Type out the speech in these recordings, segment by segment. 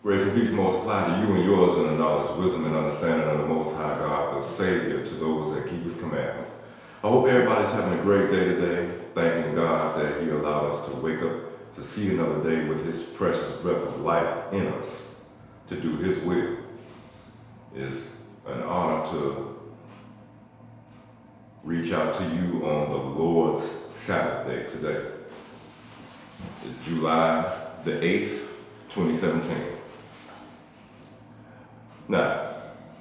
Grace and peace multiply to you and yours in the knowledge, wisdom, and understanding of the Most High God, the Savior, to those that keep His commandments. I hope everybody's having a great day today, thanking God that He allowed us to wake up to see another day with His precious breath of life in us, to do His will. It's an honor to reach out to you on the Lord's Sabbath day today. It's July the 8th, 2017. Now,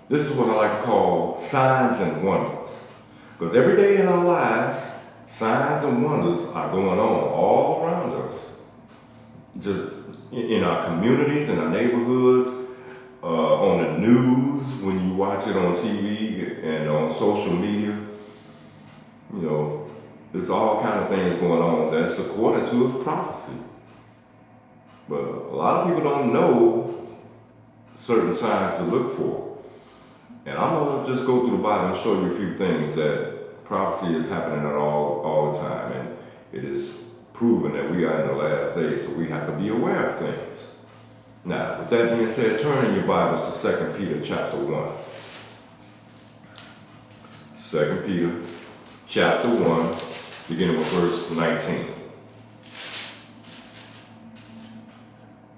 this is what I like to call signs and wonders. Because every day in our lives, signs and wonders are going on all around us. Just in our communities, in our neighborhoods, on the news, when you watch it on TV and on social media. You know, there's all kind of things going on that's according to a prophecy. But a lot of people don't know certain signs to look for. And I'm going to just go through the Bible and show you a few things that prophecy is happening all the time. And it is proven that we are in the last days, so we have to be aware of things. Now, with that being said, turn in your Bibles to 2 Peter chapter 1. 2 Peter chapter 1, beginning with verse 19.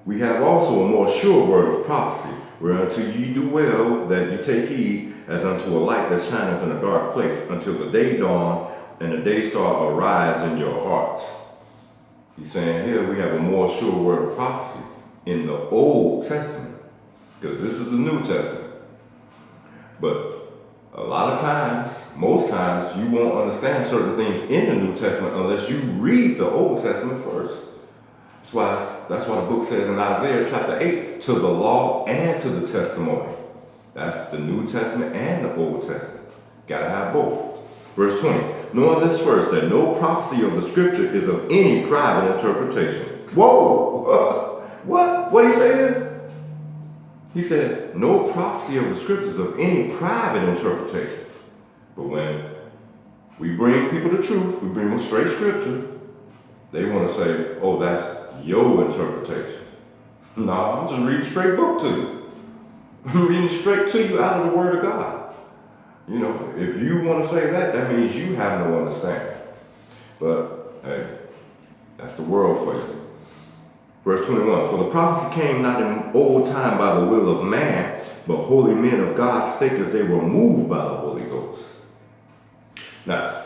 We have also a more sure word of prophecy, whereunto ye do well that you take heed, as unto a light that shineth in a dark place, until the day dawn and the day star arise in your hearts. He's saying here we have a more sure word of prophecy in the Old Testament, because this is the New Testament. But a lot of times, most times, you won't understand certain things in the New Testament unless you read the Old Testament first. That's why the book says in Isaiah chapter 8, to the law and to the testimony. That's the New Testament and the Old Testament. Gotta have both. Verse 20, knowing this first, that no prophecy of the scripture is of any private interpretation. Whoa! What did he say there? He said, no prophecy of the scriptures of any private interpretation. But when we bring people the truth, we bring them straight scripture, they want to say, oh, that's your interpretation. No, I'm just reading straight book to you. I'm reading straight to you out of the Word of God. You know, if you want to say that, that means you have no understanding. But, hey, that's the world for you. Verse 21, for the prophecy came not in old time by the will of man, but holy men of God spake as they were moved by the Holy Ghost. Now,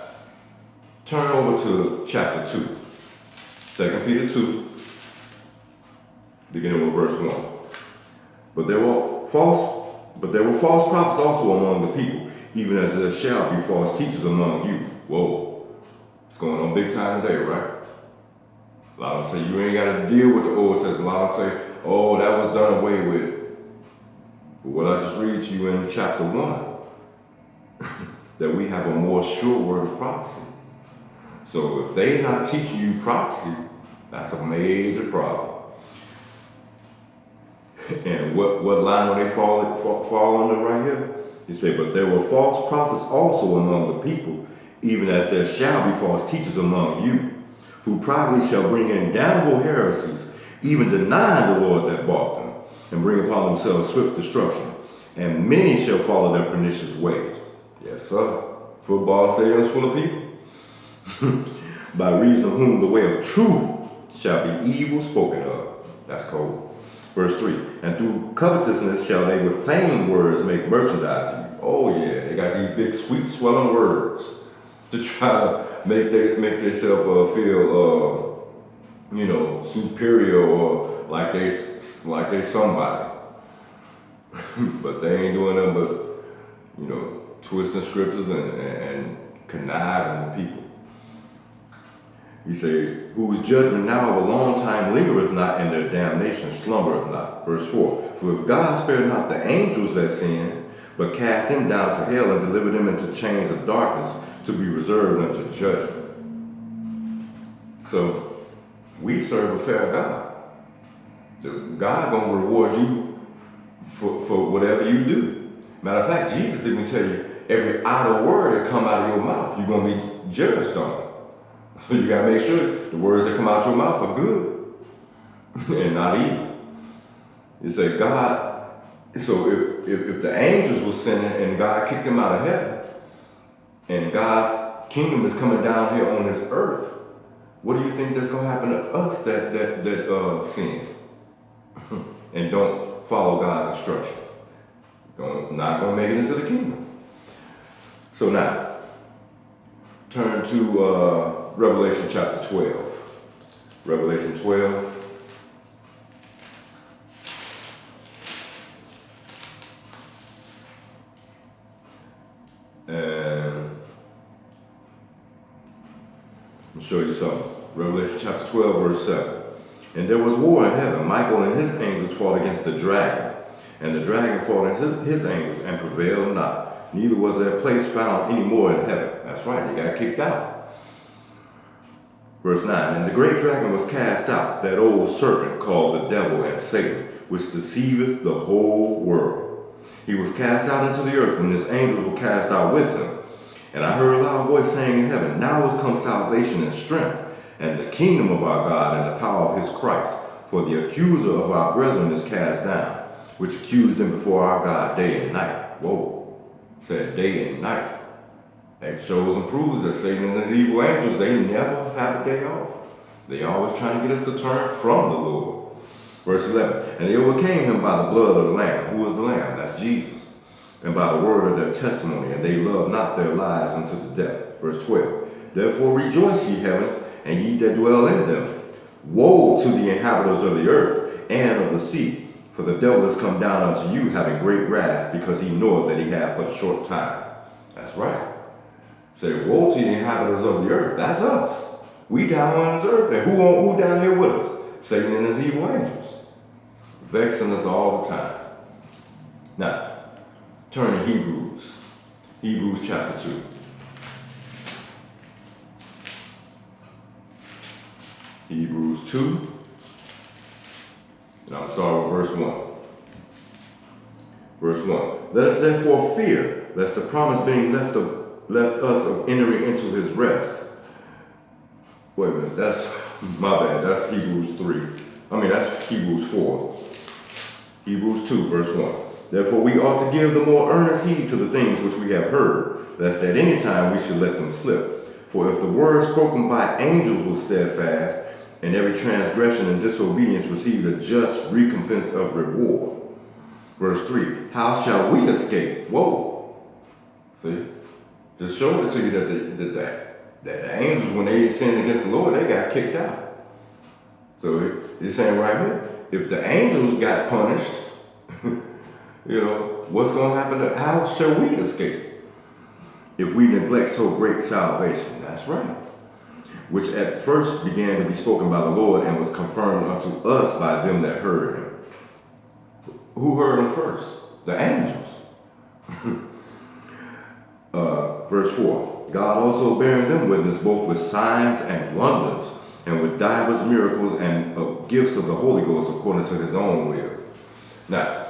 turn over to chapter 2. 2 Peter 2, beginning with verse 1. But there were false prophets also among the people, even as there shall be false teachers among you. Whoa, it's going on big time today, right? A lot of them say you ain't got to deal with the Old Testament. A lot of them say, oh, that was done away with. But what I just read to you in chapter 1, that we have a more sure word of prophecy. So if they're not teaching you prophecy, that's a major problem. And what line will they fall under right here? He said, but there were false prophets also among the people, even as there shall be false teachers among you, who privately shall bring in damnable heresies, even denying the Lord that bought them, and bring upon themselves swift destruction. And many shall follow their pernicious ways. Yes, sir. Football stadiums full of people. By reason of whom the way of truth shall be evil spoken of. That's cold. Verse 3, and through covetousness shall they with feigned words make merchandise of you. Oh yeah, they got these big sweet swelling words to try to make themselves feel superior or like they somebody. But they ain't doing nothing but twisting scriptures and conniving the people. He said, whose judgment now of a long time lingereth not, and their damnation slumbereth not. Verse 4, for if God spared not the angels that sinned, but cast them down to hell and delivered them into chains of darkness to be reserved unto judgment. So, we serve a fair God. God gonna reward you for whatever you do. Matter of fact, Jesus even tell you, every idle word that come out of your mouth, you're gonna be judged on it. So you gotta make sure the words that come out your mouth are good and not evil. You say God, so if the angels were sinning and God kicked them out of heaven, and God's kingdom is coming down here on this earth, what do you think that's going to happen to us that sin and don't follow God's instruction? Not going to make it into the kingdom. So now, turn to Revelation chapter 12. Revelation 12. And I'll show you something. Revelation chapter 12, verse 7. And there was war in heaven. Michael and his angels fought against the dragon. And the dragon fought against his angels and prevailed not. Neither was their place found any more in heaven. That's right, they got kicked out. Verse 9. And the great dragon was cast out, that old serpent called the devil and Satan, which deceiveth the whole world. He was cast out into the earth, and his angels were cast out with him. And I heard a loud voice saying in heaven, Now is come salvation and strength, and the kingdom of our God, and the power of his Christ. For the accuser of our brethren is cast down, which accused them before our God day and night. Whoa, said day and night. That shows and proves that Satan and his evil angels, they never have a day off. They always trying to get us to turn from the Lord. Verse 11, and they overcame him by the blood of the Lamb. Who is the Lamb? That's Jesus. And by the word of their testimony, and they loved not their lives unto the death. Verse 12, therefore rejoice, ye heavens, and ye that dwell in them. Woe to the inhabitants of the earth and of the sea, for the devil is come down unto you, having great wrath, because he knoweth that he hath but a short time. That's right. Say, woe to the inhabitants of the earth. That's us. We down on this earth. And who down here with us? Satan and his evil angels. Vexing us all the time. Now, turn to Hebrews. Hebrews chapter 2. Hebrews 2. And I'll start with verse 1. Verse 1. Let us therefore fear, lest the promise being left us of entering into his rest. Wait a minute, that's my bad. That's Hebrews 3. That's Hebrews 4. Hebrews 2, verse 1. Therefore we ought to give the more earnest heed to the things which we have heard, lest at any time we should let them slip. For if the word spoken by angels was steadfast, and every transgression and disobedience received a just recompense of reward. Verse 3, how shall we escape? Whoa. See? Just showing it to you that the angels, when they sinned against the Lord, they got kicked out. So it's saying right here, if the angels got punished, what's going to happen? How shall we escape? If we neglect so great salvation. That's right. Which at first began to be spoken by the Lord and was confirmed unto us by them that heard him. Who heard him first? The angels. Verse 4. God also bearing them witness both with signs and wonders, and with divers miracles and gifts of the Holy Ghost according to his own will. Now,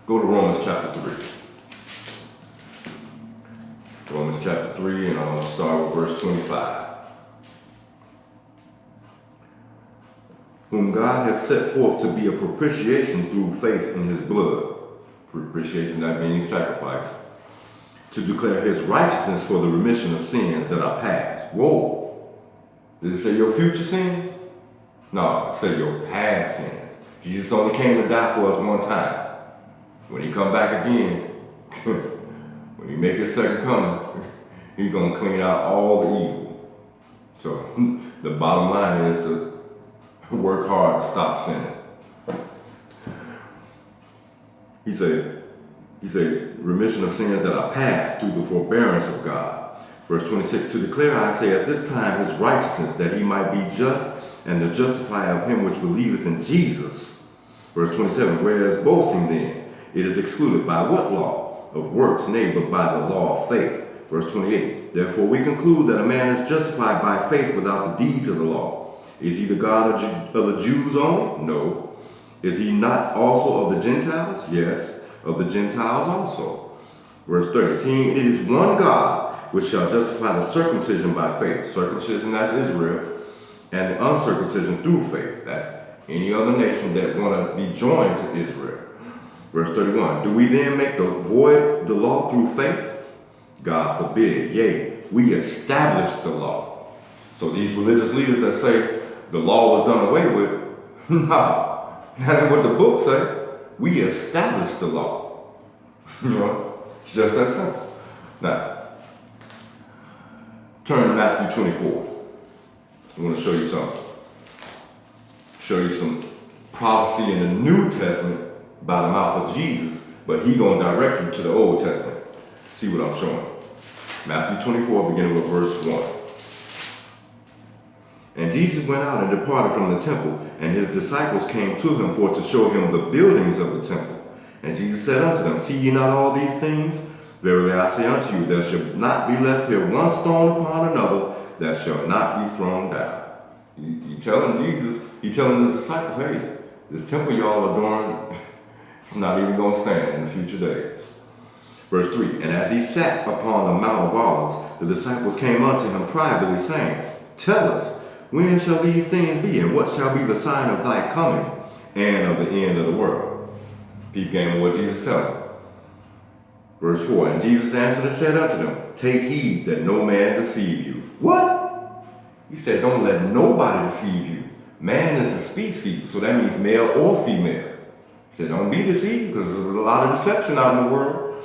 go to Romans chapter 3. Romans chapter 3, and I'm going to start with verse 25. Whom God hath set forth to be a propitiation through faith in his blood. Propitiation, that means sacrifice. To declare his righteousness for the remission of sins that are past. Whoa. Did it say your future sins? No, it said your past sins. Jesus only came to die for us one time. When he come back again, when he make his second coming, he's going to clean out all the evil. So the bottom line is to work hard to stop sinning. He said, remission of sins that are past through the forbearance of God. Verse 26, to declare, I say, at this time his righteousness, that he might be just and the justifier of him which believeth in Jesus. Verse 27, whereas boasting then, it is excluded by what law? Of works, nay, but by the law of faith. Verse 28, therefore we conclude that a man is justified by faith without the deeds of the law. Is he the God of the Jews only? No. Is he not also of the Gentiles? Yes, of the Gentiles also. Verse 30, seeing it is one God which shall justify the circumcision by faith. Circumcision, that's Israel. And the uncircumcision through faith. That's any other nation that want to be joined to Israel. Verse 31, do we then make the void the law through faith? God forbid. Yea, we establish the law. So these religious leaders that say the law was done away with, no, that ain't what the book say. We establish the law. It's just that simple. Now, turn to Matthew 24. I want to show you something. Show you some prophecy in the New Testament by the mouth of Jesus, but he going to direct you to the Old Testament. See what I'm showing. Matthew 24, beginning with verse 1. And Jesus went out and departed from the temple, and his disciples came to him for to show him the buildings of the temple. And Jesus said unto them, see ye not all these things? Verily I say unto you, there shall not be left here one stone upon another that shall not be thrown down. He telling Jesus, he telling his disciples, hey, this temple y'all adorn, it's not even going to stand in the future days. Verse 3, and as he sat upon the Mount of Olives, the disciples came unto him privately, saying, tell us, when shall these things be, and what shall be the sign of thy coming and of the end of the world? Peep game of what Jesus tell them. Verse 4, and Jesus answered and said unto them, take heed that no man deceive you. What? He said, don't let nobody deceive you. Man is the species, so that means male or female. He said, don't be deceived, because there's a lot of deception out in the world.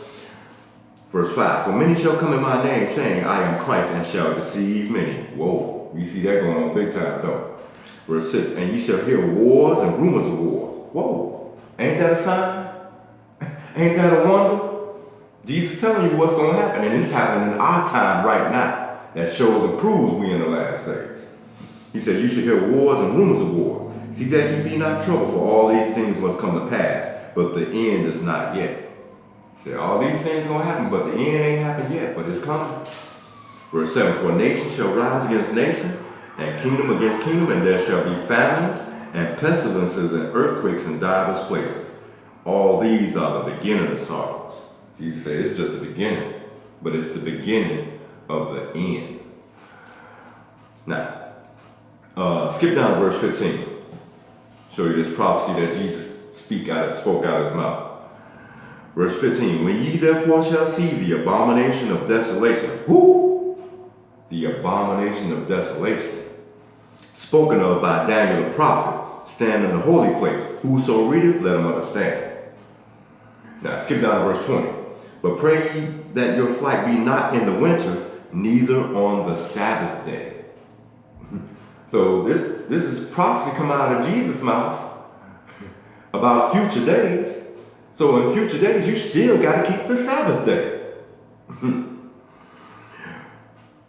Verse 5, for many shall come in my name, saying, I am Christ, and shall deceive many. Whoa, we see that going on big time, though. Verse 6, and ye shall hear wars and rumors of war. Whoa, ain't that a sign? Ain't that a wonder? Jesus telling you what's going to happen, and it's happening in our time right now. That shows and proves we in the last days. He said, you should hear wars and rumors of wars. See that ye be not troubled, for all these things must come to pass, but the end is not yet. He said, all these things are going to happen, but the end ain't happened yet, but it's coming. Verse 7, for nation shall rise against nation, and kingdom against kingdom, and there shall be famines, and pestilences, and earthquakes in divers places. All these are the beginning of sorrows. Jesus said it's just the beginning, but it's the beginning of the end. Now, skip down to verse 15. Show you this prophecy that Jesus spoke out of his mouth. Verse 15, when ye therefore shall see the abomination of desolation. Who? The abomination of desolation. Spoken of by Daniel the prophet, stand in the holy place. Whoso readeth, let him understand. Now, skip down to verse 20. But pray ye that your flight be not in the winter, neither on the Sabbath day. So this is prophecy coming out of Jesus' mouth about future days. So in future days, you still got to keep the Sabbath day.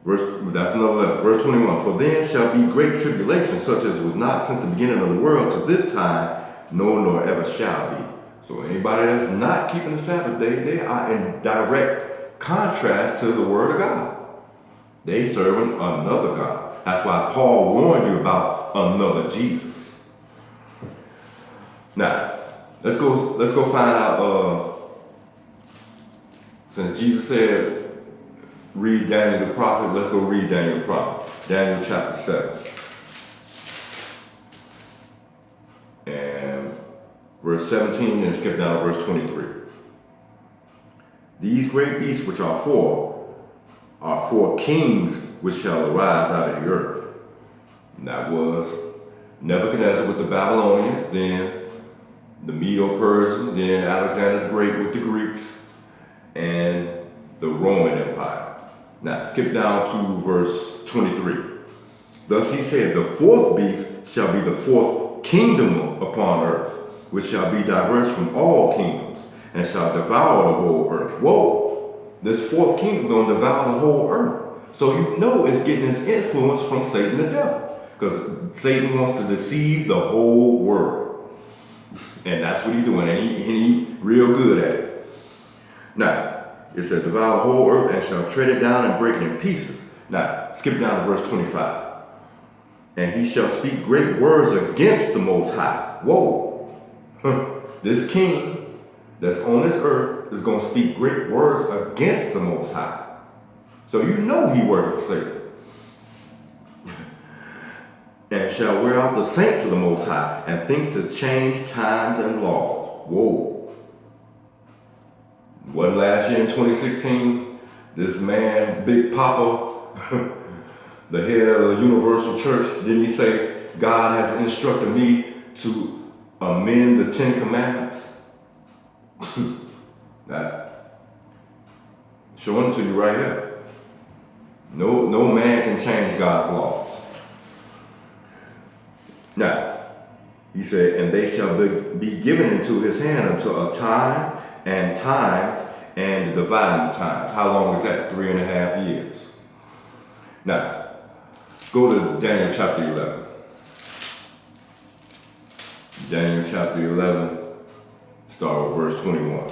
That's another lesson. Verse 21, for then shall be great tribulation, such as was not since the beginning of the world to this time, no, nor ever shall be. So anybody that's not keeping the Sabbath day, they are in direct contrast to the word of God. They serving another God. That's why Paul warned you about another Jesus. Now, let's go find out, since Jesus said, read Daniel the prophet, let's go read Daniel the prophet. Daniel chapter 7. And verse 17, and skip down to verse 23. These great beasts which are four kings which shall arise out of the earth. And that was Nebuchadnezzar with the Babylonians, then the Medo-Persians, then Alexander the Great with the Greeks, and the Roman Empire. Now, skip down to verse 23. Thus he said, the fourth beast shall be the fourth kingdom upon earth, which shall be diverse from all kingdoms, and shall devour the whole earth. Whoa! This fourth kingdom going to devour the whole earth. So you know it's getting its influence from Satan the devil, because Satan wants to deceive the whole world. And that's what he's doing, and he real good at it. Now, it says, devour the whole earth and shall tread it down and break it in pieces. Now, skip down to verse 25. And he shall speak great words against the Most High. Whoa. This king that's on this earth is going to speak great words against the Most High. So you know he worked for Satan. and shall wear out the saints of the Most High, and think to change times and laws. Whoa. Wasn't last year in 2016, this man, Big Papa, the head of the Universal Church, didn't he say, God has instructed me to amend the 10 Commandments? That, showing it to you right here. No man can change God's laws. Now, he said, and they shall be given into his hand until a time and times and the dividing of times. How long is that? 3.5 years. Now, go to Daniel chapter 11. Daniel chapter 11, start with verse 21.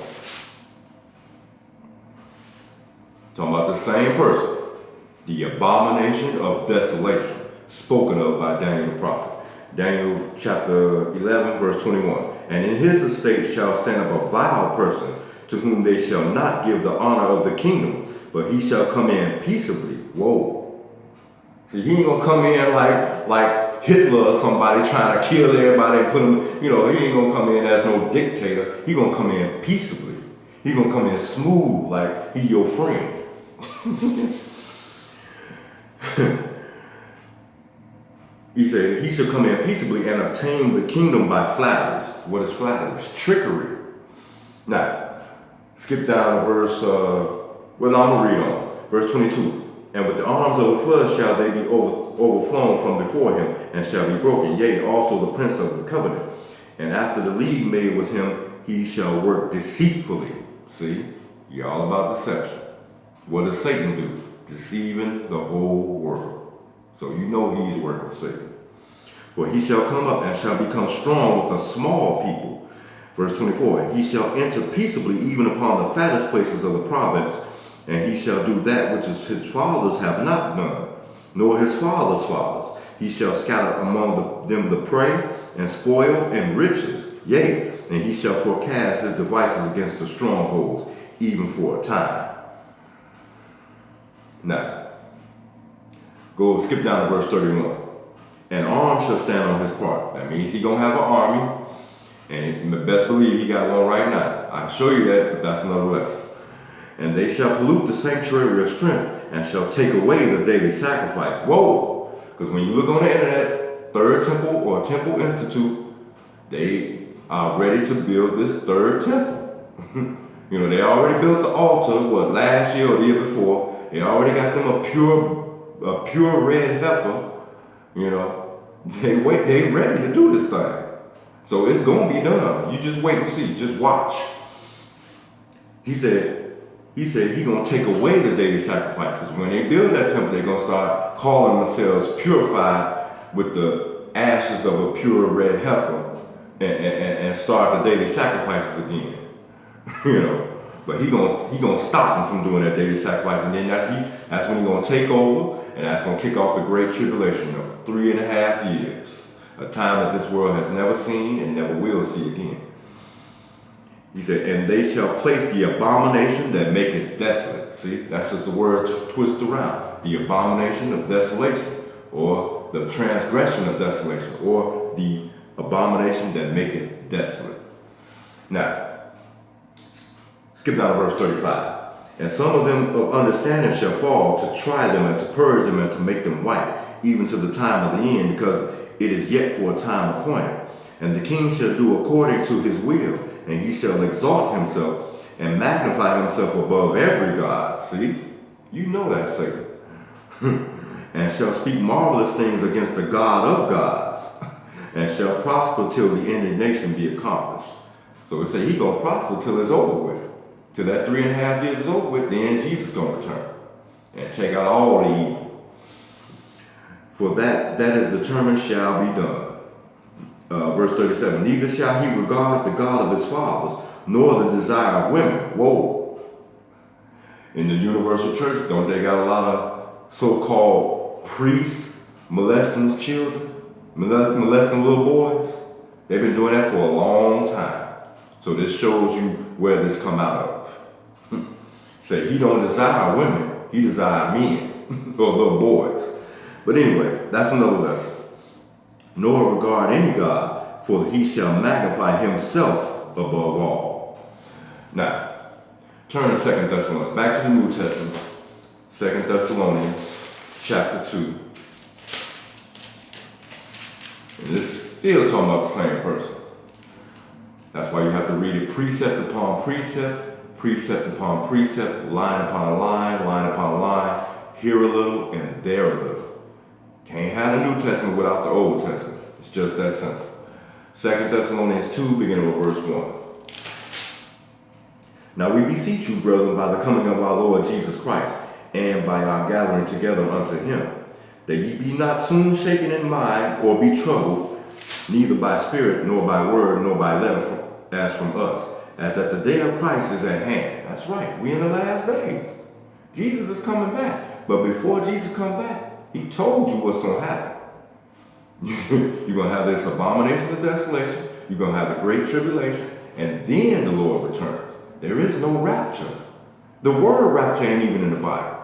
Talking about the same person, the abomination of desolation, spoken of by Daniel the prophet. Daniel chapter 11, verse 21. And in his estate shall stand up a vile person, to whom they shall not give the honor of the kingdom, but he shall come in peaceably. Whoa. See, he ain't gonna come in like Hitler or somebody trying to kill everybody and put him, he ain't gonna come in as no dictator. He gonna come in peaceably. He gonna come in smooth like he your friend. He said, he shall come in peaceably and obtain the kingdom by flatteries. What is flatteries? Trickery. Now, skip down to verse, I'm going to read on. Verse 22. And with the arms of a flood shall they be overflown from before him, and shall be broken. Yea, also the prince of the covenant. And after the league made with him, he shall work deceitfully. See, you're all about deception. What does Satan do? Deceiving the whole world. So you know he's working with Satan. For he shall come up and shall become strong with a small people. Verse 24, he shall enter peaceably even upon the fattest places of the province, and he shall do that which his fathers have not done, nor his fathers' fathers. He shall scatter among them the prey, and spoil, and riches. Yea, and he shall forecast his devices against the strongholds, even for a time. Now, skip down to verse 31. An arm shall stand on his part. That means he's going to have an army. And best believe he got one right now. I can show you that, but that's another lesson. And they shall pollute the sanctuary of strength, and shall take away the daily sacrifice. Whoa! Because when you look on the internet, Third Temple or Temple Institute, they are ready to build this third temple. They already built the altar, last year or the year before. They already got them a pure red heifer. They ready to do this thing. So it's going to be done. You just wait and see. Just watch. He said he's going to take away the daily sacrifice. Because when they build that temple, they're going to start calling themselves purified with the ashes of a pure red heifer and start the daily sacrifices again. But he gonna stop them from doing that daily sacrifice. And then that's when he's going to take over. And that's going to kick off the great tribulation of 3.5 years. A time that this world has never seen and never will see again. He said, and they shall place the abomination that maketh desolate. See, that's just the word twist around. The abomination of desolation, or the transgression of desolation, or the abomination that maketh desolate. Now, skip down to verse 35. And some of them of understanding shall fall, to try them and to purge them and to make them white, even to the time of the end, because it is yet for a time appointed. And the king shall do according to his will, and he shall exalt himself and magnify himself above every god. See, you know that's Satan. And shall speak marvelous things against the God of gods, and shall prosper till the indignation be accomplished. So it say he gonna prosper till it's over with. Till that 3.5 years is over with, then Jesus is going to return and take out all the evil. For that is determined shall be done. Verse 37, neither shall he regard the God of his fathers, nor the desire of women. Whoa. In the Universal Church, don't they got a lot of so-called priests molesting children, molesting little boys? They've been doing that for a long time. So this shows you where this come out of. Say he don't desire women, he desire men or little boys. But anyway, that's another lesson. nor regard any God, for he shall magnify himself above all. Now, turn to 2 Thessalonians, back to the New Testament, 2 Thessalonians chapter 2. And this is still talking about the same person. That's why you have to read it precept upon precept, precept upon precept, line upon line, line upon line, here a little and there a little. Can't have the New Testament without the Old Testament. It's just that simple. 2 Thessalonians 2, beginning with verse 1. Now we beseech you, brethren, by the coming of our Lord Jesus Christ, and by our gathering together unto him, that ye be not soon shaken in mind, or be troubled, neither by spirit, nor by word, nor by letter, as from us, as that the day of Christ is at hand. That's right, we in the last days. Jesus is coming back. But before Jesus come back, he told you what's going to happen. You're going to have this abomination of desolation, you're going to have the great tribulation, and then the Lord returns. There is no rapture. The word rapture ain't even in the Bible.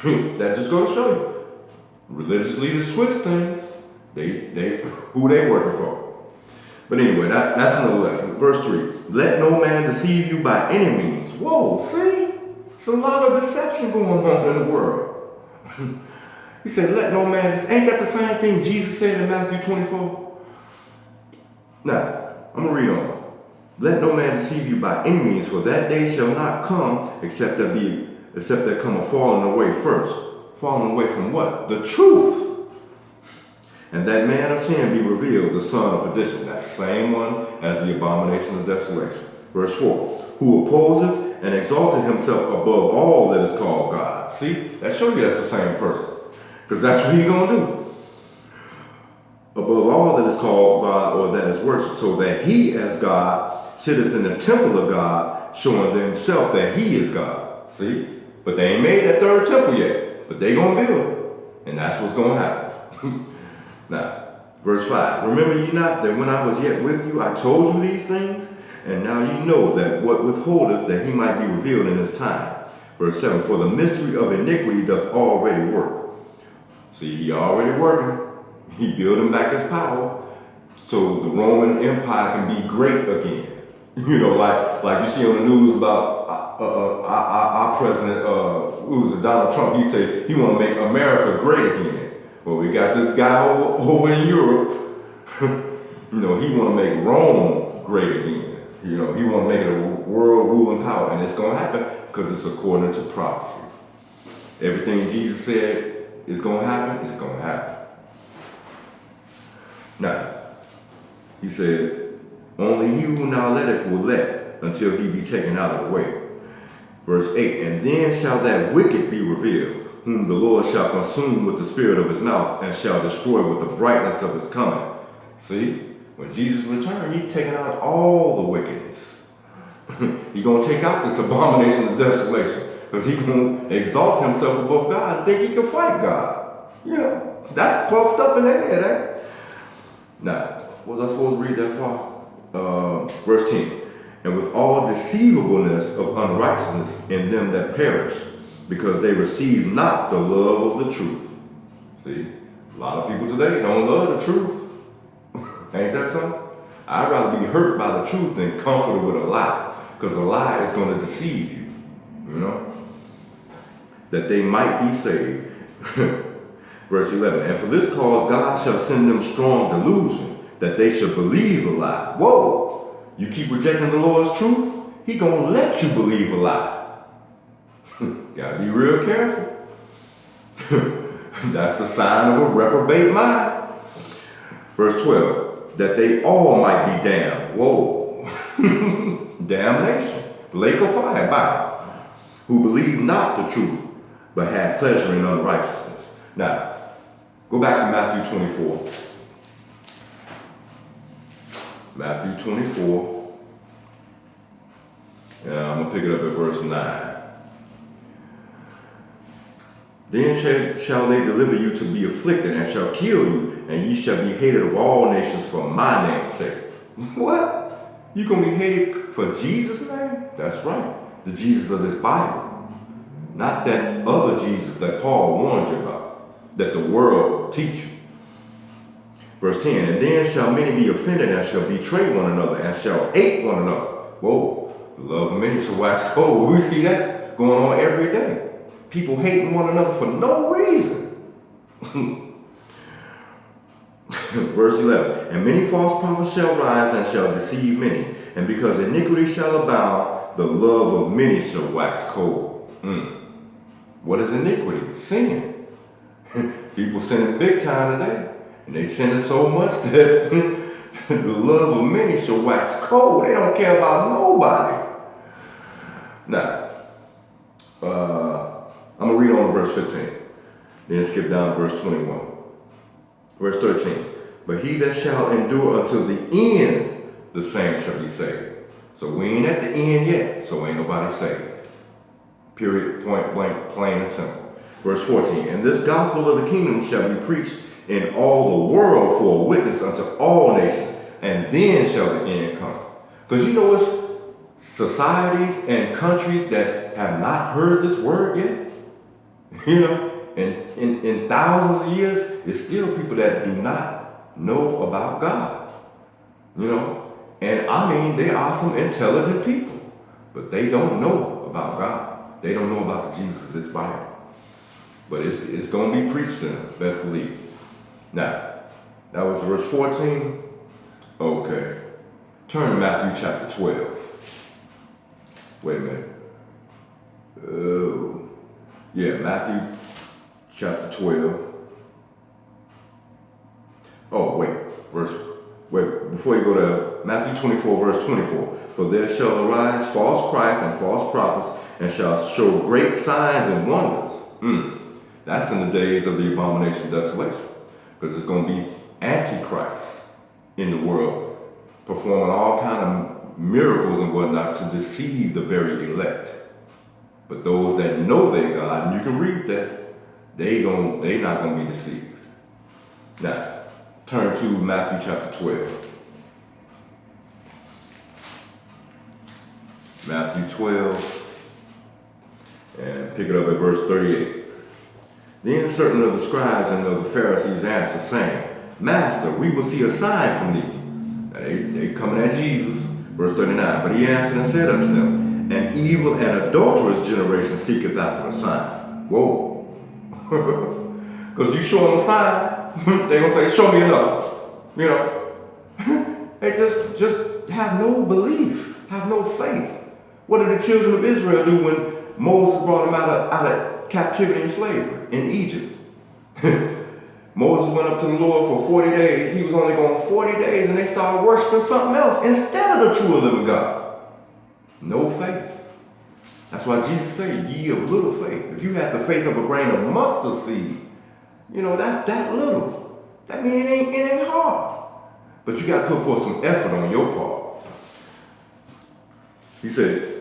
That just goes to show you. Religious leaders twist things. They who they working for. But anyway, that's another lesson. Verse 3. Let no man deceive you by any means. Whoa, see? It's a lot of deception going on in the world. He said, let no man, ain't that the same thing Jesus said in Matthew 24? Now, I'm going to read on. Let no man deceive you by any means, for that day shall not come except there come a falling away first. Falling away from what? The truth. And that man of sin be revealed, the son of perdition. That's the same one as the abomination of desolation. Verse 4. Who opposeth and exalted himself above all that is called God. See? That shows you that's the same person. Because that's what he's going to do. Above all that is called God or that is worshipped, so that he as God sitteth in the temple of God, showing himself that he is God. See? But they ain't made that third temple yet. But they going to build it. And that's what's going to happen. Now, verse 5. Remember ye not that when I was yet with you, I told you these things? And now ye know that what withholdeth, that he might be revealed in his time. Verse 7. For the mystery of iniquity doth already work. See, he already working. He building back his power so the Roman Empire can be great again. You know, like you see on the news about our president, who was Donald Trump. He said he want to make America great again. Well, we got this guy over in Europe. You know, he want to make Rome great again. You know, he want to make it a world ruling power, and it's going to happen because it's according to prophecy. Everything Jesus said is going to happen, it's going to happen. Now, he said, only he who now letteth will let until he be taken out of the way. Verse 8, and then shall that wicked be revealed, whom the Lord shall consume with the spirit of his mouth, and shall destroy with the brightness of his coming. See, when Jesus returns, he's taking out all the wickedness. He's going to take out this abomination of desolation, because he's going to exalt himself above God and think he can fight God. You know, that's puffed up in the head, eh? Now, was I supposed to read that far? Verse 10. And with all deceivableness of unrighteousness in them that perish, because they receive not the love of the truth. See, a lot of people today don't love the truth. Ain't that something? I'd rather be hurt by the truth than comforted with a lie, because a lie is going to deceive you, you know, that they might be saved. Verse 11, and for this cause God shall send them strong delusion, that they shall believe a lie. Whoa, you keep rejecting the Lord's truth, he going to let you believe a lie. Gotta be real careful. That's the sign of a reprobate mind. Verse 12, that they all might be damned. Whoa. Damnation. Lake of fire, by who believe not the truth, but had pleasure in unrighteousness. Now, go back to Matthew 24. Matthew 24. And I'm going to pick it up at verse 9. Then shall they deliver you to be afflicted, and shall kill you, and ye shall be hated of all nations for my name's sake. What? You going to be hated for Jesus' name? That's right. The Jesus of this Bible. Not that other Jesus that Paul warned you about, that the world will teach you. Verse 10, and then shall many be offended and shall betray one another and shall hate one another. Whoa, the love of many shall wax cold. We see that going on every day. People hating one another for no reason. Verse 11, and many false prophets shall rise and shall deceive many. And because iniquity shall abound, the love of many shall wax cold. What is iniquity? Sin. People sinning big time today. And they sinning so much that the love of many shall wax cold. They don't care about nobody. Now, I'm going to read on verse 15. Then skip down to verse 21. Verse 13. But he that shall endure until the end, the same shall be saved. So we ain't at the end yet, so ain't nobody saved. Period, point blank, plain and simple. Verse 14. And this gospel of the kingdom shall be preached in all the world for a witness unto all nations, and then shall the end come. Because you know it's societies and countries that have not heard this word yet. You know, and in thousands of years, there's still people that do not know about God. You know, and I mean, they are some intelligent people, but they don't know about God. They don't know about the Jesus of this Bible. But it's going to be preached to them, best believe. Now, that was verse 14. Okay. Turn to Matthew chapter 12. Wait a minute. Oh. Yeah, Matthew chapter 12. Oh, wait. Before you go to Matthew 24, verse 24. For there shall arise false Christs and false prophets, and shall show great signs and wonders. That's in the days of the abomination of desolation. Because it's going to be Antichrist in the world, performing all kind of miracles and whatnot to deceive the very elect. But those that know their God, and you can read that, they not going to be deceived. Now, turn to Matthew chapter 12. Matthew 12, and pick it up at verse 38. Then certain of the scribes and of the Pharisees answered, saying, Master, we will see a sign from thee. Now they coming at Jesus. Verse 39. But he answered and said unto them, an evil and adulterous generation seeketh after a sign. Whoa. Because you show them a sign, they're going to say, show me another. You know. They just have no belief, have no faith. What did the children of Israel do when Moses brought them out of captivity and slavery in Egypt? Moses went up to the Lord for 40 days. He was only gone 40 days, and they started worshiping something else instead of the true and living God. No faith. That's why Jesus said, ye of little faith. If you had the faith of a grain of mustard seed, you know, that's that little. That means it ain't hard. But you got to put forth some effort on your part. He said,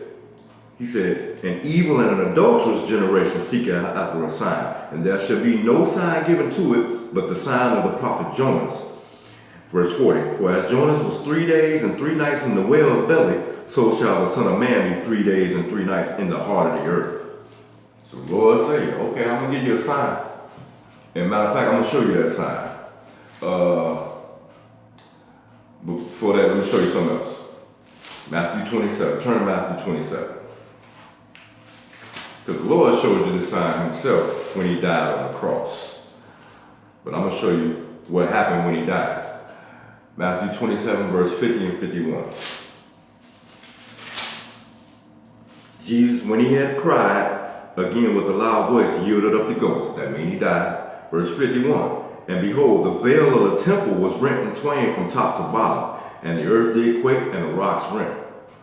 an evil and an adulterous generation seeketh after a sign, and there shall be no sign given to it but the sign of the prophet Jonas. Verse 40, for as Jonas was 3 days and 3 nights in the whale's belly, so shall the Son of Man be 3 days and 3 nights in the heart of the earth. So the Lord say, okay, I'm going to give you a sign. And matter of fact, I'm going to show you that sign. Before that, let me show you something else. Matthew 27. Turn to Matthew 27. Because the Lord showed you this sign himself when he died on the cross. But I'm going to show you what happened when he died. Matthew 27, verse 50 and 51. Jesus, when he had cried, again with a loud voice, yielded up the ghost. That means he died. Verse 51. And behold, the veil of the temple was rent in twain from top to bottom, and the earth did quake, and the rocks rent.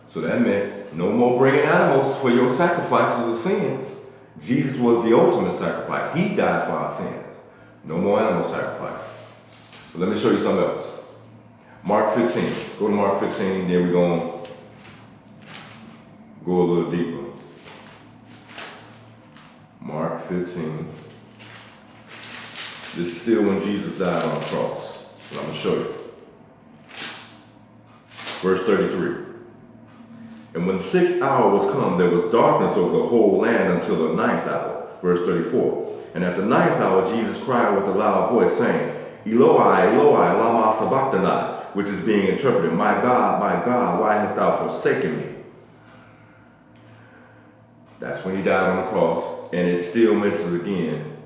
So that meant no more bringing animals for your sacrifices of sins. Jesus was the ultimate sacrifice. He died for our sins. No more animal sacrifice. But let me show you something else. Mark 15. Go to Mark 15, then we're going to go a little deeper. Mark 15. This is still when Jesus died on the cross. But I'm going to show you. Verse 33. And when the 6th hour was come, there was darkness over the whole land until the 9th hour. Verse 34. And at the 9th hour, Jesus cried with a loud voice, saying, Eloi, Eloi, lama sabachthani, which is being interpreted, my God, why hast thou forsaken me? That's when he died on the cross, and it still mentions again,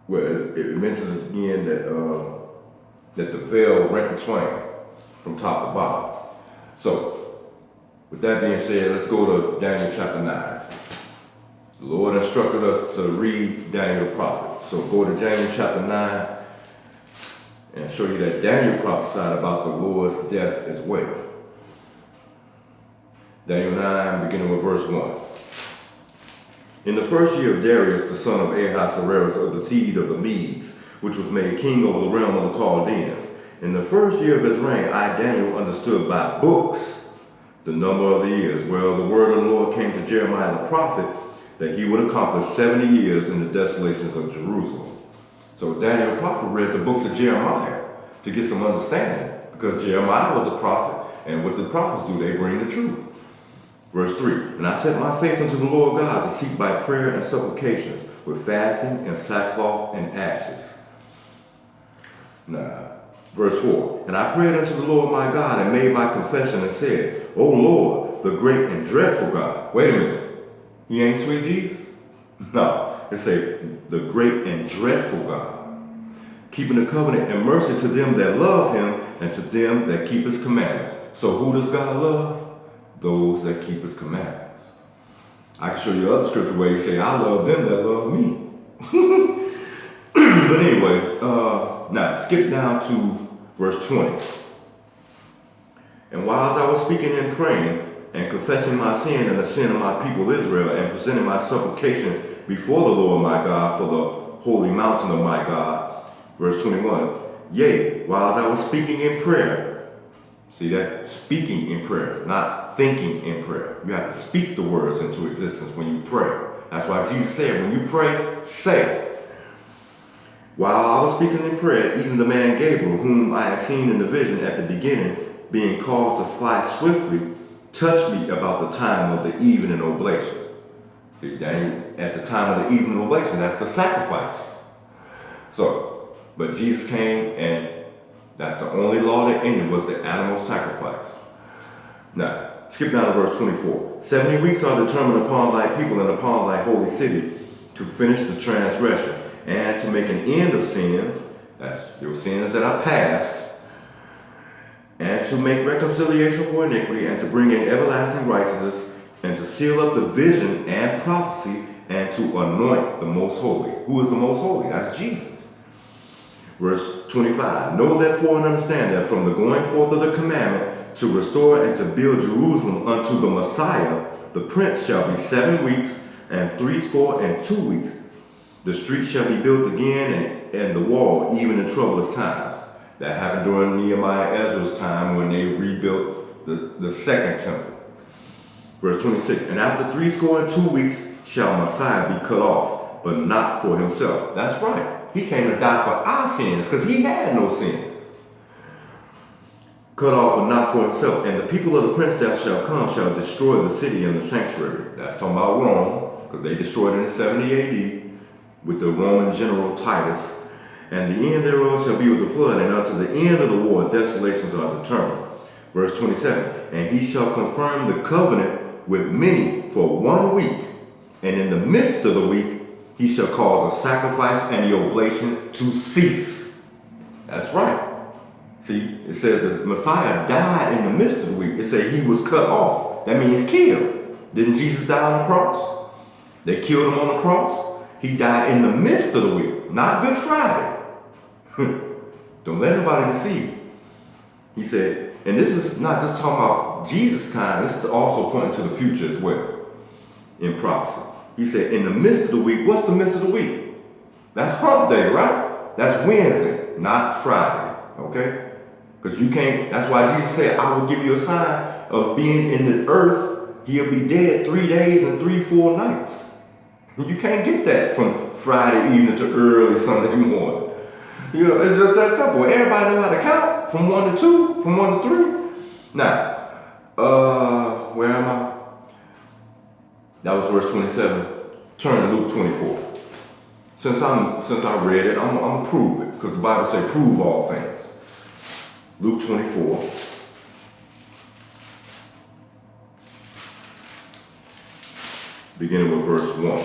it mentions again that the veil rent in twain from top to bottom. So, with that being said, let's go to Daniel chapter 9. The Lord instructed us to read Daniel the prophet. So go to Daniel chapter 9 and show you that Daniel prophesied about the Lord's death as well. Daniel 9, beginning with verse 1. In the first year of Darius, the son of Ahasuerus, of the seed of the Medes, which was made king over the realm of the Chaldeans, in the first year of his reign, I, Daniel, understood by books the number of the years, where the word of the Lord came to Jeremiah the prophet, that he would accomplish 70 years in the desolations of Jerusalem. So Daniel the prophet read the books of Jeremiah to get some understanding, because Jeremiah was a prophet, and what the prophets do, they bring the truth. Verse 3, and I set my face unto the Lord God to seek by prayer and supplications, with fasting and sackcloth and ashes. Now, verse 4, and I prayed unto the Lord my God, and made my confession, and said, O Lord, the great and dreadful God. Wait a minute. He ain't sweet Jesus? No. It say, the great and dreadful God, keeping the covenant and mercy to them that love him, and to them that keep his commandments. So who does God love? Those that keep his commandments. I can show you other scripture where you say, I love them that love me. But anyway, now skip down to verse 20. And while I was speaking and praying, and confessing my sin and the sin of my people Israel, and presenting my supplication before the Lord my God for the holy mountain of my God. Verse 21, yea, while I was speaking in prayer. See that? Speaking in prayer, not thinking in prayer. You have to speak the words into existence when you pray. That's why Jesus said, when you pray, say. While I was speaking in prayer, even the man Gabriel, whom I had seen in the vision at the beginning, being caused to fly swiftly, touched me about the time of the evening oblation. See, Daniel, at the time of the evening oblation, that's the sacrifice. So, but Jesus came, and that's the only law that ended was the animal sacrifice. Now, skip down to verse 24. 70 weeks are determined upon thy people and upon thy holy city to finish the transgression, and to make an end of sins, that's your sins that are past, and to make reconciliation for iniquity, and to bring in everlasting righteousness, and to seal up the vision and prophecy, and to anoint the most holy. Who is the most holy? That's Jesus. Verse 25, know therefore and understand that from the going forth of the commandment to restore and to build Jerusalem unto the Messiah, the prince shall be 7 weeks and 62 weeks. The street shall be built again, and the wall, even in troublous times. That happened during Nehemiah Ezra's time when they rebuilt the second temple. Verse 26, and after 62 weeks shall Messiah be cut off, but not for himself. That's right. He came to die for our sins, because he had no sins. Cut off, but not for himself. And the people of the prince that shall come shall destroy the city and the sanctuary. That's talking about Rome, because they destroyed it in 70 AD with the Roman general Titus. And the end thereof shall be with the flood, and unto the end of the war desolations are determined. Verse 27, and he shall confirm the covenant with many for 1 week, and in the midst of the week he shall cause a sacrifice and the oblation to cease. That's right. See, it says the Messiah died in the midst of the week. It says he was cut off. That means killed. Didn't Jesus die on the cross? They killed him on the cross. He died in the midst of the week, not Good Friday. Don't let nobody deceive you. He said, and this is not just talking about Jesus' time, this is also pointing to the future as well in prophecy. He said, in the midst of the week, what's the midst of the week? That's hump day, right? That's Wednesday, not Friday, okay? Because you can't, that's why Jesus said, I will give you a sign of being in the earth. He'll be dead 3 days and 3 full nights. You can't get that from Friday evening to early Sunday morning. You know, it's just that simple. Everybody knows how to count from 1 to 2, from 1 to 3. Now, where am I? That was verse 27. Turn to Luke 24. Since I read it, I'm gonna prove it, because the Bible says prove all things. Luke 24. Beginning with verse 1.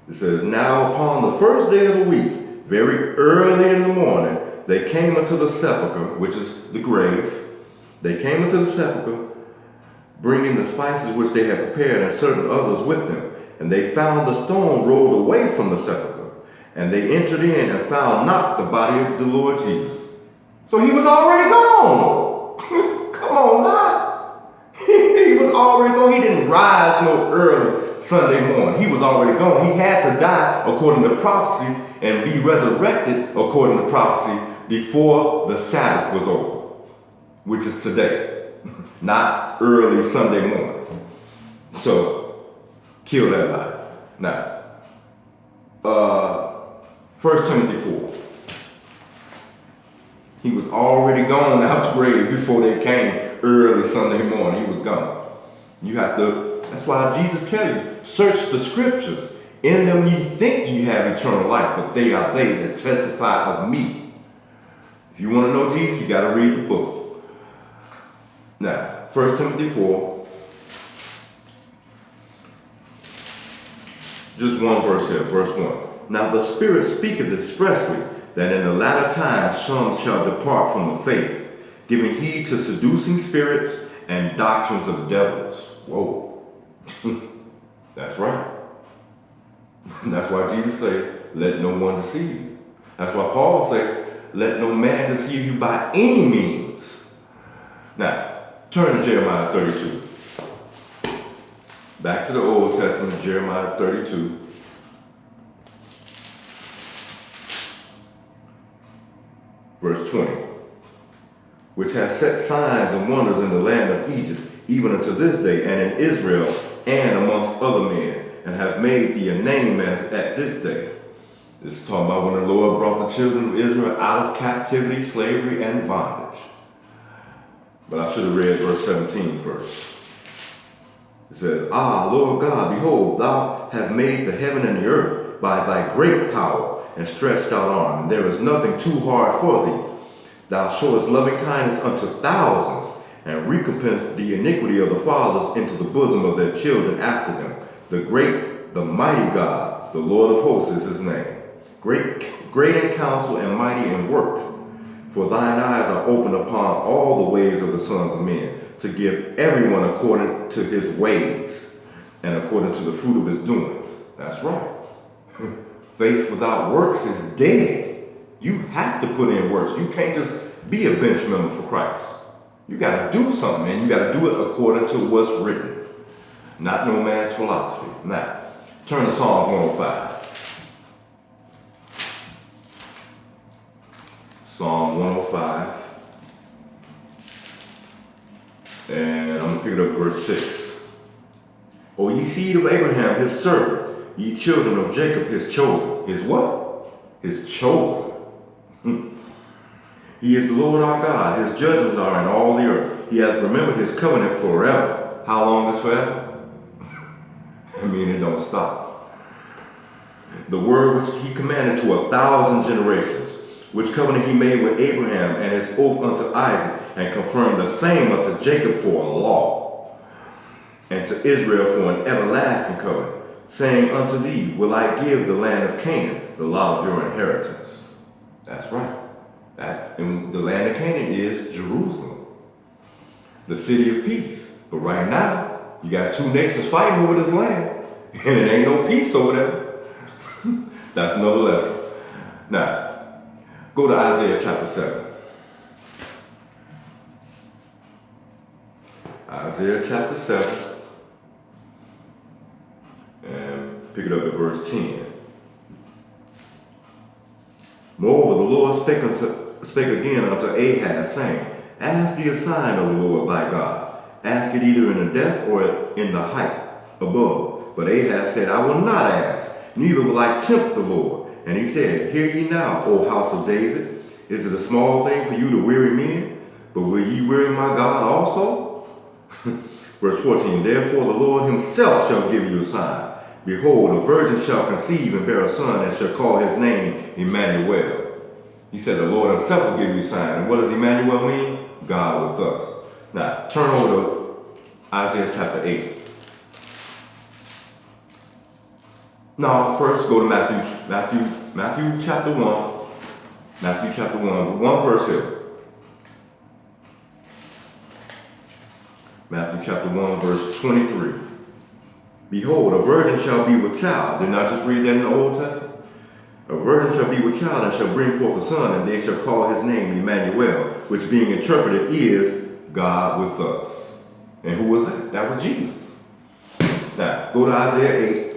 It says, now upon the first day of the week, very early in the morning, they came unto the sepulchre, which is the grave. They came into the sepulchre, bringing the spices which they had prepared, and certain others with them. And they found the stone rolled away from the sepulchre. And they entered in and found not the body of the Lord Jesus. So he was already gone. Come on now. He was already gone. He didn't rise no early Sunday morning. He was already gone. He had to die according to prophecy and be resurrected according to prophecy before the Sabbath was over, which is today, not early Sunday morning. So, kill that lie. Now, 1 Timothy 4. He was already gone out the grave before they came early Sunday morning. He was gone. You have to, that's why Jesus tell you, search the scriptures. In them ye think ye have eternal life, but they are they that testify of me. If you want to know Jesus, you got to read the book. Now, 1 Timothy 4. Just one verse here, verse 1. Now the Spirit speaketh expressly that in the latter times some shall depart from the faith, giving heed to seducing spirits and doctrines of devils. Whoa. That's right. That's why Jesus said, let no one deceive you. That's why Paul said, let no man deceive you by any means. Now, turn to Jeremiah 32. Back to the Old Testament, Jeremiah 32. Verse 20. Which has set signs and wonders in the land of Egypt, even unto this day, and in Israel, and amongst other men, and has made thee a name as at this day. This is talking about when the Lord brought the children of Israel out of captivity, slavery, and bondage. But I should have read verse 17 first. It says, Ah, Lord God, behold, thou hast made the heaven and the earth by thy great power and stretched out arm, and there is nothing too hard for thee. Thou showest loving kindness unto thousands, and recompense the iniquity of the fathers into the bosom of their children after them. The mighty God, the Lord of hosts is his name. Great in counsel and mighty in work. For thine eyes are open upon all the ways of the sons of men, to give everyone according to his ways, and according to the fruit of his doings. That's right. Faith without works is dead. You have to put in works. You can't just be a bench member for Christ. You got to do something, and you got to do it according to what's written, not no man's philosophy. Now, turn to Psalm 105. Psalm 105. And I'm going to pick it up verse 6. O ye seed of Abraham, his servant, ye children of Jacob, his chosen. His what? His chosen. He is the Lord our God. His judgments are in all the earth. He has remembered his covenant forever. How long is forever? I mean, it don't stop. The word which he commanded to 1,000 generations, which covenant he made with Abraham and his oath unto Isaac, and confirmed the same unto Jacob for a law, and to Israel for an everlasting covenant, saying, unto thee will I give the land of Canaan, the lot of your inheritance. That's right. And the land of Canaan is Jerusalem, the city of peace. But right now, you got two nations fighting over this land, and it ain't no peace over there. That's another lesson. Now, go to Isaiah chapter 7. Isaiah chapter 7. And pick it up at verse 10. Moreover, the Lord spake again unto Ahaz, saying, Ask thee a sign of the Lord thy God. Ask it either in the depth or in the height above. But Ahaz said, I will not ask, neither will I tempt the Lord. And he said, Hear ye now, O house of David. Is it a small thing for you to weary men? But will ye weary my God also? Verse 14, therefore the Lord himself shall give you a sign. Behold, a virgin shall conceive and bear a son, and shall call his name Emmanuel. He said the Lord himself will give you a sign. And what does Emmanuel mean? God with us. Now, turn over to Isaiah chapter 8. No, first go to Matthew chapter 1. Matthew chapter 1, one verse here. Matthew chapter 1, verse 23. Behold, a virgin shall be with child. Didn't I just read that in the Old Testament? A virgin shall be with child and shall bring forth a son, and they shall call his name Emmanuel, which being interpreted is God with us. And who was that? That was Jesus. Now, go to Isaiah 8.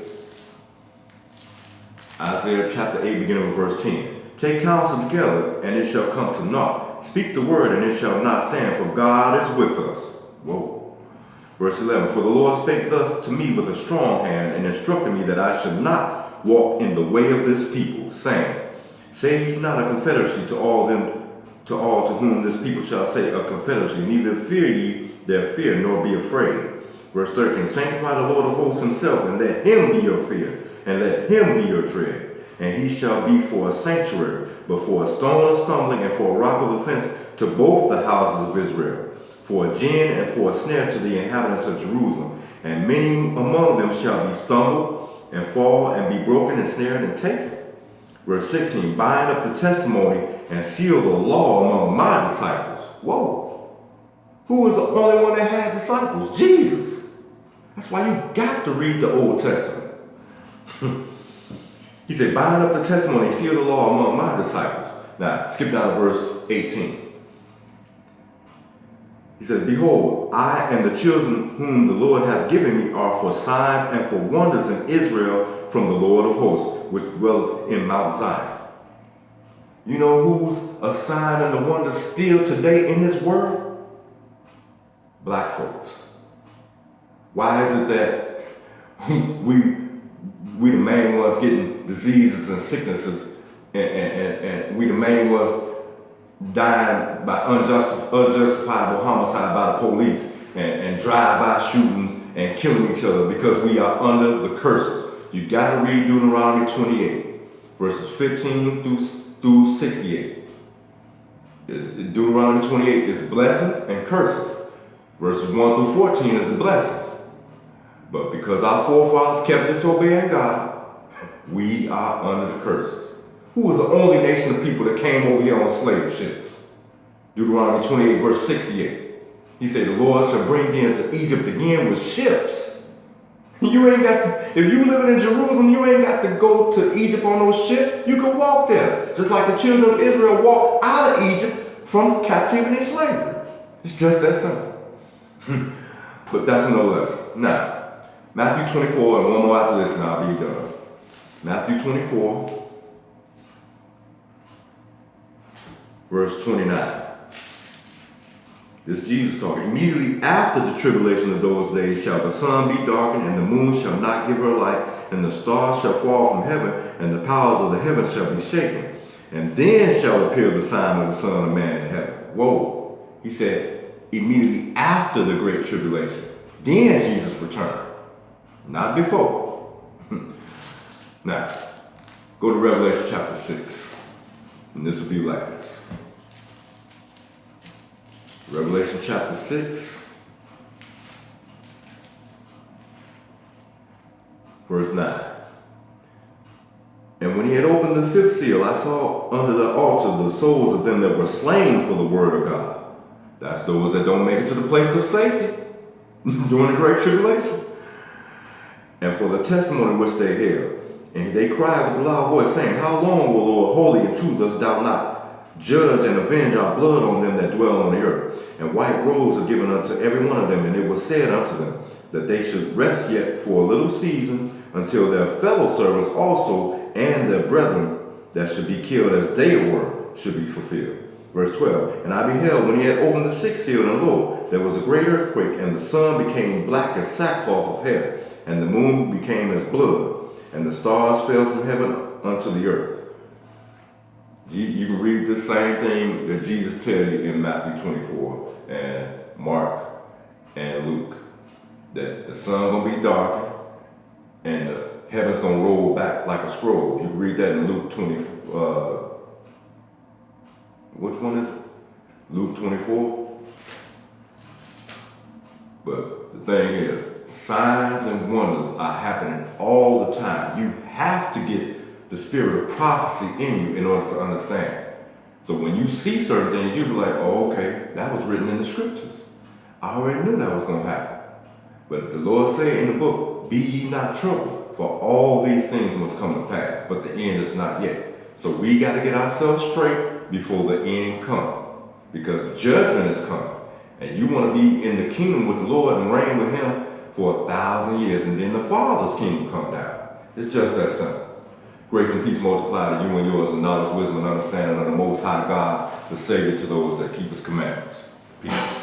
Isaiah chapter 8, beginning with verse 10. Take counsel together, and it shall come to naught. Speak the word, and it shall not stand, for God is with us. Whoa. Verse 11. For the Lord spake thus to me with a strong hand, and instructed me that I should not walk in the way of this people, saying, say ye not a confederacy to all to whom this people shall say a confederacy, neither fear ye their fear, nor be afraid. Verse 13. Sanctify the Lord of hosts himself, and let him be your fear, and let him be your dread. And he shall be for a sanctuary, but for a stone of stumbling, and for a rock of offense to both the houses of Israel, for a gin and for a snare to the inhabitants of Jerusalem. And many among them shall be stumbled, and fall, and be broken, and snared, and taken. Verse 16, bind up the testimony, and seal the law among my disciples. Whoa. Who was the only one that had disciples? Jesus. That's why you got to read the Old Testament. He said, bind up the testimony and seal the law among my disciples. Now, skip down to verse 18. He said, behold, I and the children whom the Lord hath given me are for signs and for wonders in Israel from the Lord of hosts, which dwelleth in Mount Zion. You know who's a sign and a wonder still today in this world? Black folks. Why is it that we the main ones getting diseases and sicknesses, and we the main ones dying by unjustifiable homicide by the police, and drive-by shootings and killing each other because we are under the curses? You got to read Deuteronomy 28, verses 15 through 68. Deuteronomy 28 is blessings and curses. Verses 1 through 14 is the blessings. But because our forefathers kept disobeying God, we are under the curses. Who was the only nation of people that came over here on slave ships? Deuteronomy 28, verse 68. He said, the Lord shall bring thee into Egypt again with ships. You ain't got to, if you living in Jerusalem, you ain't got to go to Egypt on those ships. You can walk there. Just like the children of Israel walked out of Egypt from captivity and slavery. It's just that simple. But that's another lesson. Now, Matthew 24, and one more after this, and I'll be done. Matthew 24, verse 29. This is Jesus talking. Immediately after the tribulation of those days shall the sun be darkened, and the moon shall not give her light, and the stars shall fall from heaven, and the powers of the heavens shall be shaken. And then shall appear the sign of the Son of Man in heaven. Whoa. He said, immediately after the great tribulation. Then Jesus returned. Not before. Now, go to Revelation chapter 6. And this will be last. Revelation chapter 6. Verse 9. And when he had opened the fifth seal, I saw under the altar the souls of them that were slain for the word of God. That's those that don't make it to the place of safety during the great tribulation. And for the testimony which they held. And they cried with a loud voice, saying, how long, O Lord, holy and true, dost thou not judge and avenge our blood on them that dwell on the earth? And white robes are given unto every one of them, and it was said unto them that they should rest yet for a little season, until their fellow servants also and their brethren that should be killed as they were should be fulfilled. Verse 12, and I beheld when he had opened the sixth seal, and lo, there was a great earthquake, and the sun became black as sackcloth of hair, and the moon became as blood, and the stars fell from heaven unto the earth. You can read the same thing that Jesus tells you in Matthew 24 and Mark and Luke. that the sun gonna be darkened and the heaven's gonna roll back like a scroll. You can read that in Luke 20. Which one is it? Luke 24. But the thing is, signs and wonders are happening all the time. You have to get the spirit of prophecy in you in order to understand. So when you see certain things, you'll be like, oh, okay, that was written in the scriptures. I already knew that was going to happen. But the Lord said in the book, be ye not troubled, for all these things must come to pass, but the end is not yet. So we got to get ourselves straight before the end comes, because judgment is coming. And you want to be in the kingdom with the Lord and reign with him for 1,000 years, and then the Father's kingdom come down. It's just that simple. Grace and peace multiply to you and yours, and knowledge, wisdom, and understanding of the Most High God, the Savior to those that keep his commandments. Peace.